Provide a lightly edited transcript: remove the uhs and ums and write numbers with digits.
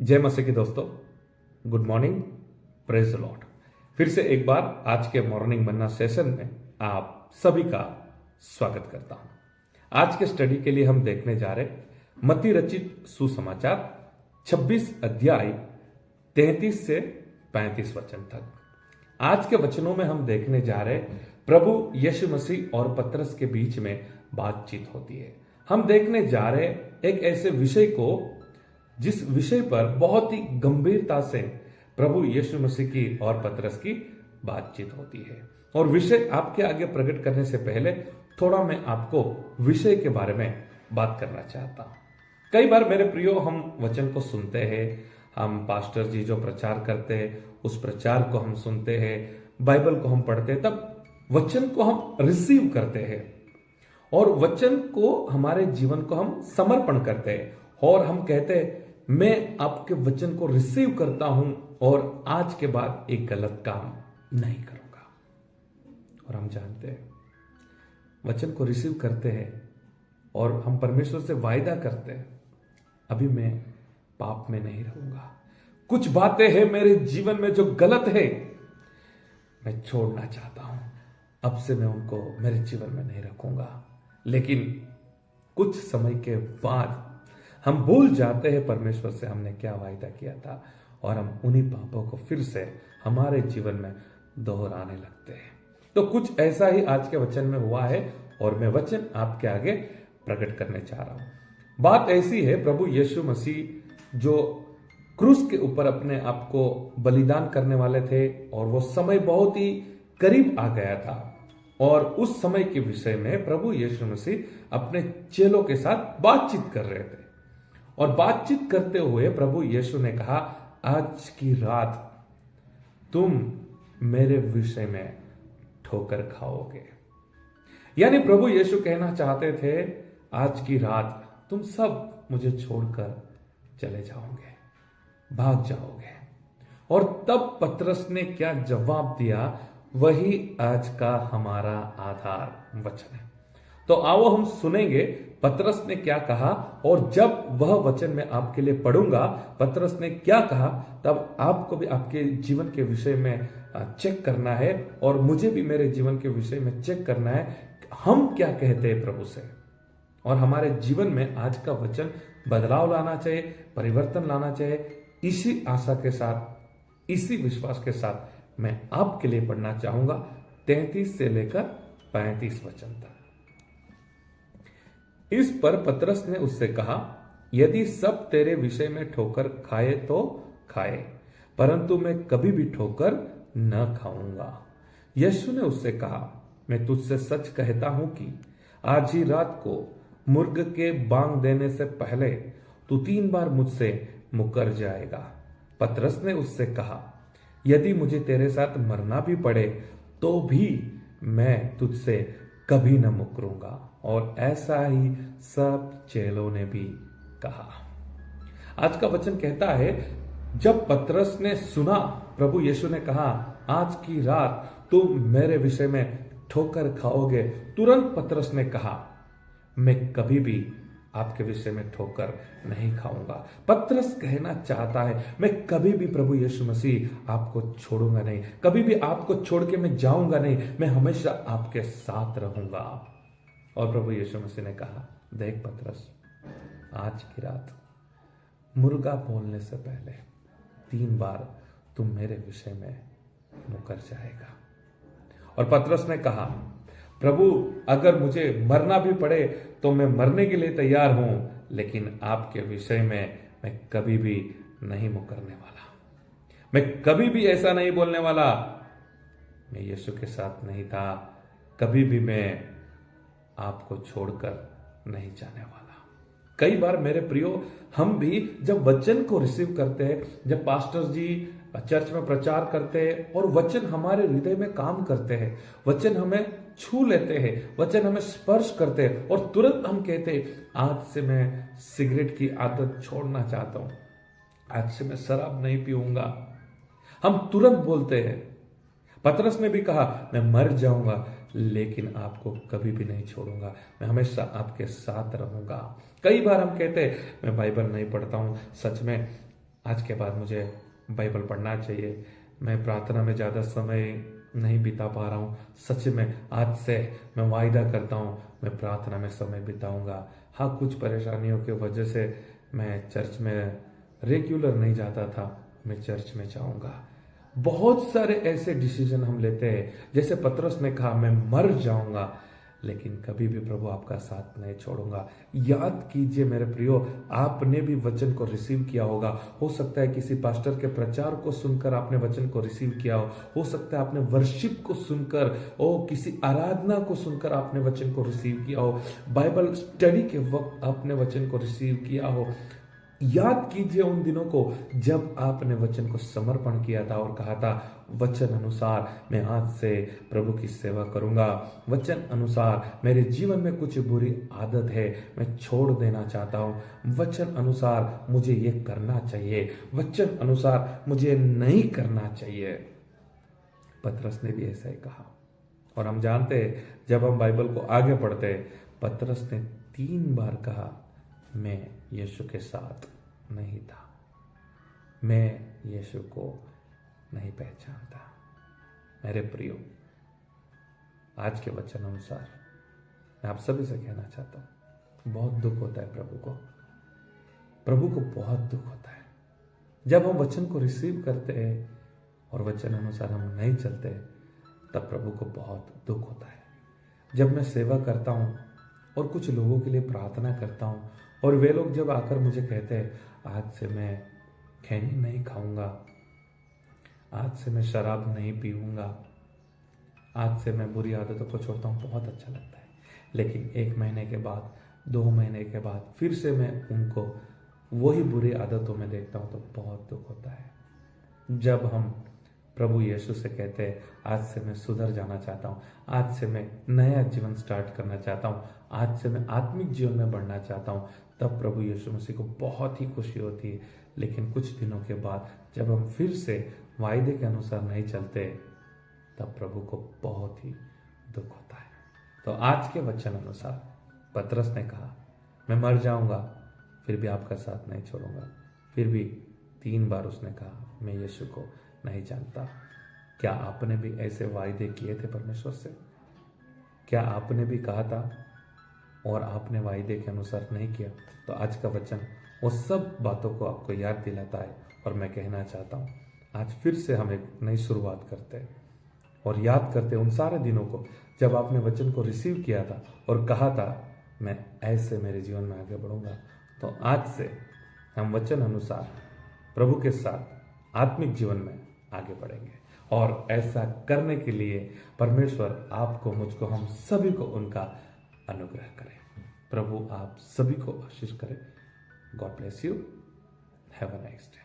जय मसीह की दोस्तों, good morning, praise the Lord. फिर से एक बार आज के मॉर्निंग मन्ना सेशन में आप सभी का स्वागत करता हूं। आज के स्टडी के लिए हम देखने जा रहे मत्ती रचित सुसमाचार 26 अध्याय 33 से 35 वचन तक। आज के वचनों में हम देखने जा रहे प्रभु यीशु मसीह और पतरस के बीच में बातचीत होती है। हम देखने जा रहे एक ऐसे विषय को जिस विषय पर बहुत ही गंभीरता से प्रभु यीशु मसीह की और पतरस की बातचीत होती है। और विषय आपके आगे प्रकट करने से पहले थोड़ा मैं आपको विषय के बारे में बात करना चाहता हूं। कई बार मेरे प्रियो हम वचन को सुनते हैं, हम पास्टर जी जो प्रचार करते हैं उस प्रचार को हम सुनते हैं, बाइबल को हम पढ़ते हैं, तब वचन को हम रिसीव करते हैं और वचन को हमारे जीवन को हम समर्पण करते हैं और हम कहते हैं मैं आपके वचन को रिसीव करता हूं और आज के बाद एक गलत काम नहीं करूंगा। और हम जानते हैं वचन को रिसीव करते हैं और हम परमेश्वर से वायदा करते हैं अभी मैं पाप में नहीं रहूंगा। कुछ बातें हैं मेरे जीवन में जो गलत है, मैं छोड़ना चाहता हूं, अब से मैं उनको मेरे जीवन में नहीं रखूंगा। लेकिन कुछ समय के बाद हम भूल जाते हैं परमेश्वर से हमने क्या वायदा किया था और हम उन्हीं पापों को फिर से हमारे जीवन में दोहराने लगते हैं। तो कुछ ऐसा ही आज के वचन में हुआ है और मैं वचन आपके आगे प्रकट करने चाह रहा हूं। बात ऐसी है, प्रभु यीशु मसीह जो क्रूस के ऊपर अपने आप को बलिदान करने वाले थे और वो समय बहुत ही करीब आ गया था और उस समय के विषय में प्रभु यीशु मसीह अपने चेलों के साथ बातचीत कर रहे थे। और बातचीत करते हुए प्रभु यीशु ने कहा, आज की रात तुम मेरे विषय में ठोकर खाओगे। यानी प्रभु यीशु कहना चाहते थे आज की रात तुम सब मुझे छोड़कर चले जाओगे, भाग जाओगे। और तब पतरस ने क्या जवाब दिया, वही आज का हमारा आधार वचन है। तो आओ हम सुनेंगे पतरस ने क्या कहा और जब वह वचन मैं आपके लिए पढ़ूंगा पतरस ने क्या कहा, तब आपको भी आपके जीवन के विषय में चेक करना है और मुझे भी मेरे जीवन के विषय में चेक करना है हम क्या कहते हैं प्रभु से। और हमारे जीवन में आज का वचन बदलाव लाना चाहिए, परिवर्तन लाना चाहिए। इसी आशा के साथ, इसी विश्वास के साथ मैं आपके लिए पढ़ना चाहूंगा 33 से लेकर 35 वचन तक। इस पर पतरस ने उससे कहा, यदि सब तेरे विषय में ठोकर खाए तो खाए, परंतु मैं कभी भी ठोकर न खाऊंगा। यीशु ने उससे कहा, मैं तुझसे सच कहता हूं कि आज ही रात को मुर्ग के बांग देने से पहले तू 3 बार मुझसे मुकर जाएगा। पतरस ने उससे कहा, यदि मुझे तेरे साथ मरना भी पड़े तो भी मैं तुझसे कभी न मुकरूंगा। और ऐसा ही सब चेलों ने भी कहा। आज का वचन कहता है, जब पतरस ने सुना प्रभु यीशु ने कहा आज की रात तुम मेरे विषय में ठोकर खाओगे, तुरंत पतरस ने कहा मैं कभी भी आपके विषय में ठोकर नहीं खाऊंगा। पतरस कहना चाहता है मैं कभी भी प्रभु यीशु मसीह आपको छोड़ूंगा नहीं, कभी भी आपको छोड़ के मैं जाऊंगा नहीं, मैं हमेशा आपके साथ रहूंगा। और प्रभु यीशु मसीह ने कहा, देख पतरस, आज की रात मुर्गा बोलने से पहले 3 बार तुम मेरे विषय में मुकर जाएगा। और पतरस ने कहा, प्रभु अगर मुझे मरना भी पड़े तो मैं मरने के लिए तैयार हूं, लेकिन आपके विषय में मैं कभी भी नहीं मुकरने वाला, मैं कभी भी ऐसा नहीं बोलने वाला। मैं यीशु के साथ नहीं था, कभी भी मैं आपको छोड़कर नहीं जाने वाला। कई बार मेरे प्रियो हम भी जब वचन को रिसीव करते हैं, जब पास्टर जी चर्च में प्रचार करते हैं और वचन हमारे हृदय में काम करते हैं, वचन हमें छू लेते हैं, वचन हमें स्पर्श करते हैं और तुरंत हम कहते हैं आज से मैं सिगरेट की आदत छोड़ना चाहता हूं, आज से मैं शराब नहीं पीऊंगा। हम तुरंत बोलते हैं। पतरस ने भी कहा मैं मर जाऊंगा लेकिन आपको कभी भी नहीं छोड़ूंगा, मैं हमेशा आपके साथ रहूंगा। कई बार हम कहते हैं मैं बाइबल नहीं पढ़ता हूं, सच में आज के बाद मुझे बाइबल पढ़ना चाहिए। मैं प्रार्थना में ज़्यादा समय नहीं बिता पा रहा हूँ। सच में आज से मैं वायदा करता हूँ मैं प्रार्थना में समय बिताऊंगा। हाँ, कुछ परेशानियों की वजह से मैं चर्च में रेगुलर नहीं जाता था, मैं चर्च में जाऊंगा। बहुत सारे ऐसे डिसीजन हम लेते हैं, जैसे पतरस ने कहा मैं मर जाऊंगा लेकिन कभी भी प्रभु आपका साथ नहीं छोड़ूंगा। याद कीजिए मेरे प्रियो, आपने भी वचन को रिसीव किया होगा। हो सकता है किसी पास्टर के प्रचार को सुनकर आपने वचन को रिसीव किया हो सकता है आपने वर्शिप को सुनकर किसी आराधना को सुनकर आपने वचन को रिसीव किया हो, बाइबल स्टडी के वक्त आपने वचन को रिसीव किया हो। याद कीजिए उन दिनों को जब आपने वचन को समर्पण किया था और कहा था वचन अनुसार मैं आज से प्रभु की सेवा करूंगा। वचन अनुसार मेरे जीवन में कुछ बुरी आदत है, मैं छोड़ देना चाहता हूं। वचन अनुसार मुझे ये करना चाहिए, वचन अनुसार मुझे नहीं करना चाहिए। पतरस ने भी ऐसा ही कहा। और हम जानते हैं जब हम बाइबल को आगे पढ़ते हैं, पतरस ने 3 बार कहा मैं यीशु के साथ नहीं था, मैं यीशु को नहीं पहचानता। मेरे प्रियो, आज के वचन अनुसार मैं आप सभी से कहना चाहता हूं, बहुत दुख होता है प्रभु को बहुत दुख होता है जब हम वचन को रिसीव करते हैं और वचन अनुसार हम नहीं चलते, तब प्रभु को बहुत दुख होता है। जब मैं सेवा करता हूं और कुछ लोगों के लिए प्रार्थना करता हूं और वे लोग जब आकर मुझे कहते हैं आज से मैं खैनी नहीं खाऊंगा, आज से मैं शराब नहीं पीऊंगा, आज से मैं बुरी आदतों को छोड़ता हूं, बहुत अच्छा लगता है। लेकिन 1 महीने के बाद, 2 महीने के बाद फिर से मैं उनको वही बुरी आदतों में देखता हूं तो बहुत दुख होता है। जब हम प्रभु यीशु से कहते हैं आज से मैं सुधर जाना चाहता हूँ, आज से मैं नया जीवन स्टार्ट करना चाहता हूँ, आज से मैं आत्मिक जीवन में बढ़ना चाहता हूँ, तब प्रभु यीशु मसीह को बहुत ही खुशी होती है। लेकिन कुछ दिनों के बाद जब हम फिर से वायदे के अनुसार नहीं चलते, तब प्रभु को बहुत ही दुख होता है। तो आज के वचन अनुसार पतरस ने कहा मैं मर जाऊंगा फिर भी आपका साथ नहीं छोड़ूंगा। फिर भी 3 बार उसने कहा मैं यीशु को नहीं जानता। क्या आपने भी ऐसे वायदे किए थे परमेश्वर से? क्या आपने भी कहा था और आपने वायदे के अनुसार नहीं किया? तो आज का वचन वो सब बातों को आपको याद दिलाता है और मैं कहना चाहता हूँ आज फिर से हम एक नई शुरुआत करते हैं और याद करते उन सारे दिनों को जब आपने वचन को रिसीव किया था और कहा था मैं ऐसे मेरे जीवन में आगे बढ़ूंगा। तो आज से हम वचन अनुसार प्रभु के साथ आत्मिक जीवन में आगे बढ़ेंगे और ऐसा करने के लिए परमेश्वर आपको, मुझको, हम सभी को उनका अनुग्रह करे। प्रभु आप सभी को आशीष करे। God bless you. Have a nice day.